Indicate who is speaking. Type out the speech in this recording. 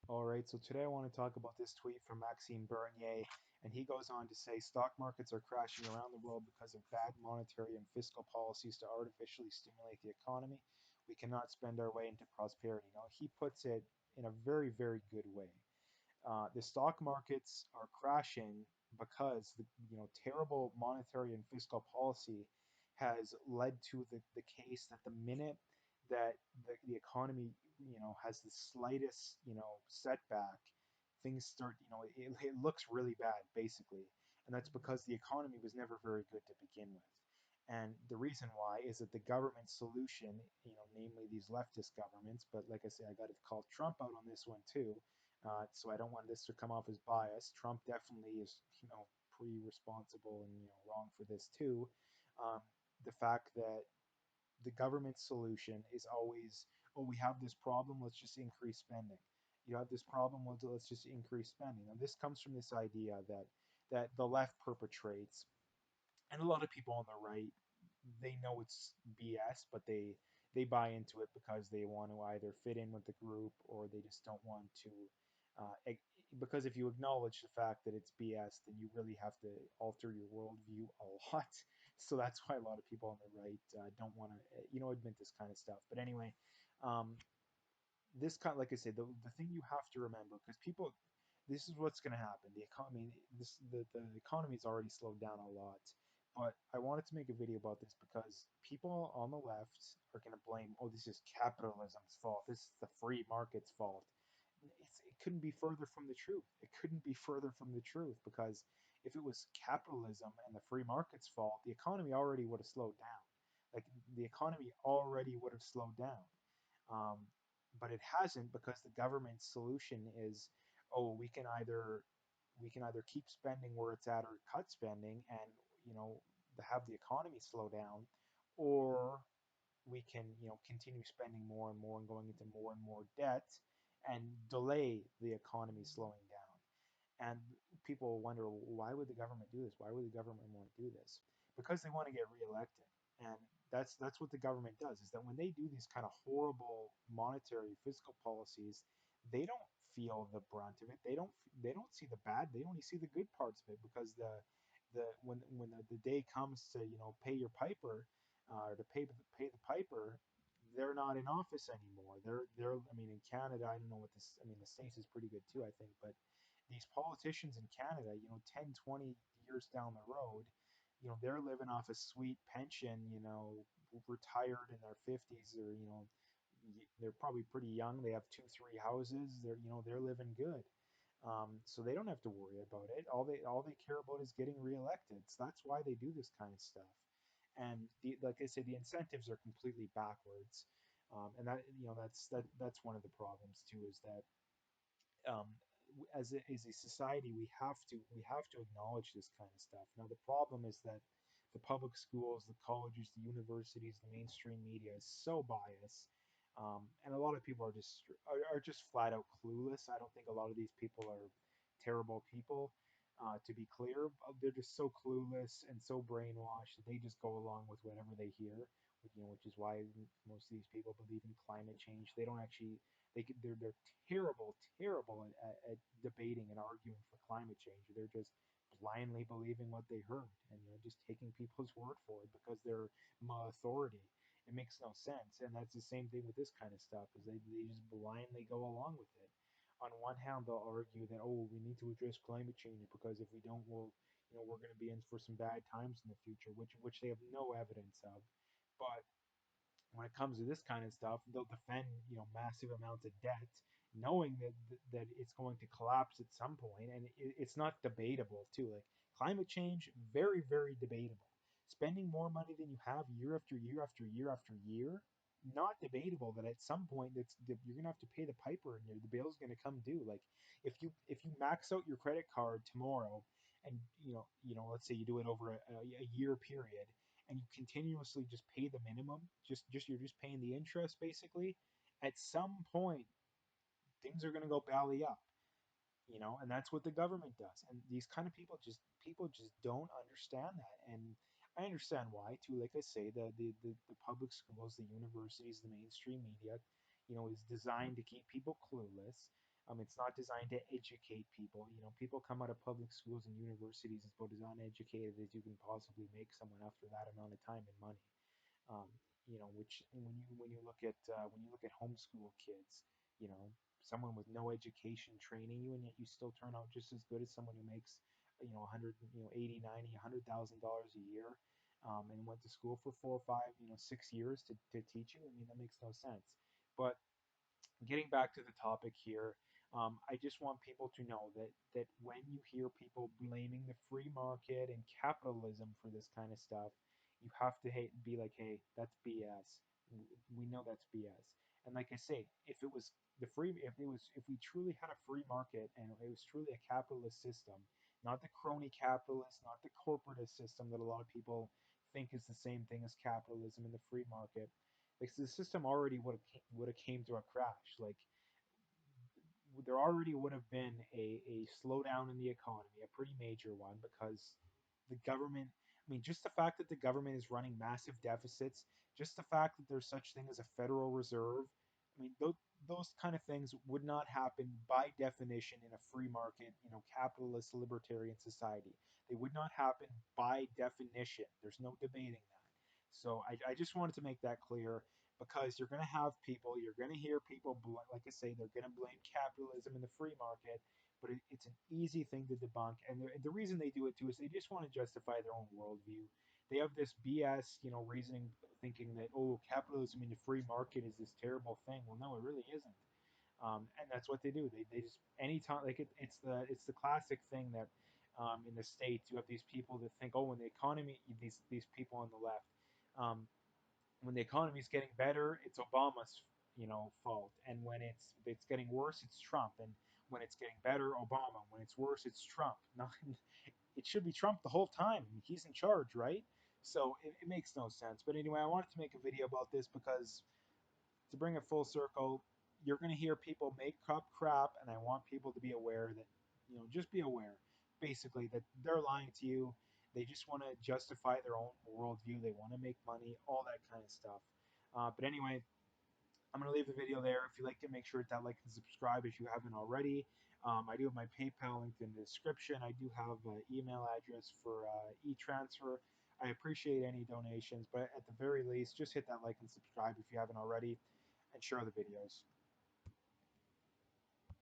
Speaker 1: All right, so today I want to talk about this tweet from Maxime Bernier, and he goes on to say stock markets are crashing around the world because of bad monetary and fiscal policies to artificially stimulate the economy. We cannot spend our way into prosperity. Now, he puts it in a very, very good way. The stock markets are crashing because the terrible monetary and fiscal policy has led to the case that the minute that the economy has the slightest setback, things start it looks really bad basically, and that's because the economy was never very good to begin with. And the reason why is that the government solution, namely these leftist governments, but like I say, I got to call Trump out on this one too, so I don't want this to come off as bias. Trump definitely is, pretty responsible and wrong for this too. Um, the fact that the government solution is always, oh, we have this problem, let's just increase spending. You have this problem, well, let's just increase spending. And this comes from this idea that the left perpetrates, and a lot of people on the right, they know it's BS, but they buy into it because they want to either fit in with the group or they just don't want to. Because if you acknowledge the fact that it's BS, then you really have to alter your worldview a lot. So that's why a lot of people on the right don't want to, admit this kind of stuff. But anyway, um, this kind, like I said, the thing you have to remember, because people, this is what's going to happen. The economy, the economy's already slowed down a lot, but I wanted to make a video about this because people on the left are going to blame, oh, this is capitalism's fault. This is the free market's fault. It couldn't be further from the truth. It couldn't be further from the truth because if it was capitalism and the free market's fault, the economy already would have slowed down. Like the economy already would have slowed down. Um, but it hasn't because the government's solution is, oh, we can either keep spending where it's at or cut spending and have the economy slow down, or we can continue spending more and more and going into more and more debt and delay the economy slowing down. And people wonder, why would the government do this? Why would the government want to do this? Because they want to get reelected. And that's what the government does, is that when they do these kind of horrible monetary fiscal policies, they don't feel the brunt of it. They don't see the bad. They only see the good parts of it because when the day comes to pay your piper, or to pay the piper, they're not in office anymore. They're I mean, in Canada, I don't know what this, I mean, the States is pretty good too, I think, but these politicians in Canada, 10, 20 years down the road, they're living off a sweet pension, retired in their 50s, or, they're probably pretty young. They have two, three houses. They're living good. So they don't have to worry about it. All they care about is getting reelected. So that's why they do this kind of stuff. And like I said, the incentives are completely backwards. And that's one of the problems too, is that um, as a society, we have to acknowledge this kind of stuff. Now, the problem is that the public schools, the colleges, the universities, the mainstream media is so biased, and a lot of people are just flat out clueless. I don't think a lot of these people are terrible people. To be clear, they're just so clueless and so brainwashed that they just go along with whatever they hear. Which is why most of these people believe in climate change. They don't actually they're terrible, terrible at debating and arguing for climate change. They're just blindly believing what they heard and just taking people's word for it because they're authority. It makes no sense, and that's the same thing with this kind of stuff. Is they just blindly go along with it. On one hand, they'll argue that, oh, we need to address climate change because if we don't, we're going to be in for some bad times in the future, which they have no evidence of. But when it comes to this kind of stuff, they'll defend massive amounts of debt, knowing that it's going to collapse at some point, and it's not debatable too. Like climate change, very very debatable. Spending more money than you have year after year after year after year, not debatable. That at some point you're gonna have to pay the piper, and the bill's gonna come due. Like if you max out your credit card tomorrow, and let's say you do it over a year period, and you continuously just pay the minimum, just you're just paying the interest basically, at some point things are going to go belly up, and that's what the government does. And these kind of people just don't understand that. And I understand why too. Like I say, the public schools, the universities, the mainstream media, is designed to keep people clueless. It's not designed to educate people. People come out of public schools and universities as about as uneducated as you can possibly make someone after that amount of time and money. um, which when you look at homeschool kids, you know, someone with no education training you, and yet you still turn out just as good as someone who makes 100, 80, 90, $100,000 a year, and went to school for 4 or 5, 6 years to teach you. I mean, that makes no sense. But getting back to the topic here, I just want people to know that when you hear people blaming the free market and capitalism for this kind of stuff, you have to be like, hey, that's BS. We know that's BS. And like I say, if it was if we truly had a free market and it was truly a capitalist system, not the crony capitalist, not the corporatist system that a lot of people think is the same thing as capitalism and the free market, like the system already would have came to a crash. Like there already would have been a slowdown in the economy, a pretty major one, because the government, I mean, just the fact that the government is running massive deficits, just the fact that there's such thing as a Federal Reserve, I mean, those kind of things would not happen by definition in a free market, capitalist libertarian society. They would not happen by definition. There's no debating that. So I just wanted to make that clear, because you're going to have people, you're going to hear people, like I say, they're going to blame capitalism and the free market, but it's an easy thing to debunk. And the reason they do it too is they just want to justify their own worldview. They have this BS, reasoning, thinking that, oh, capitalism and the free market is this terrible thing. Well, no, it really isn't. And that's what they do. They just anytime, like it's the classic thing that in the states you have these people that think, oh, when the economy, these people on the left, um, when the economy is getting better, it's Obama's fault, and when it's getting worse, it's Trump, and when it's getting better, Obama. When it's worse, it's Trump. Not, it should be Trump the whole time. He's in charge, right? So it makes no sense. But anyway, I wanted to make a video about this because to bring it full circle, you're going to hear people make up crap, and I want people to be aware that, just be aware, basically, that they're lying to you. They just want to justify their own worldview. They want to make money, all that kind of stuff. But anyway, I'm going to leave the video there. If you liked it, make sure to hit that like and subscribe if you haven't already. I do have my PayPal linked in the description. I do have an email address for e-transfer. I appreciate any donations, but at the very least, just hit that like and subscribe if you haven't already, and share the videos.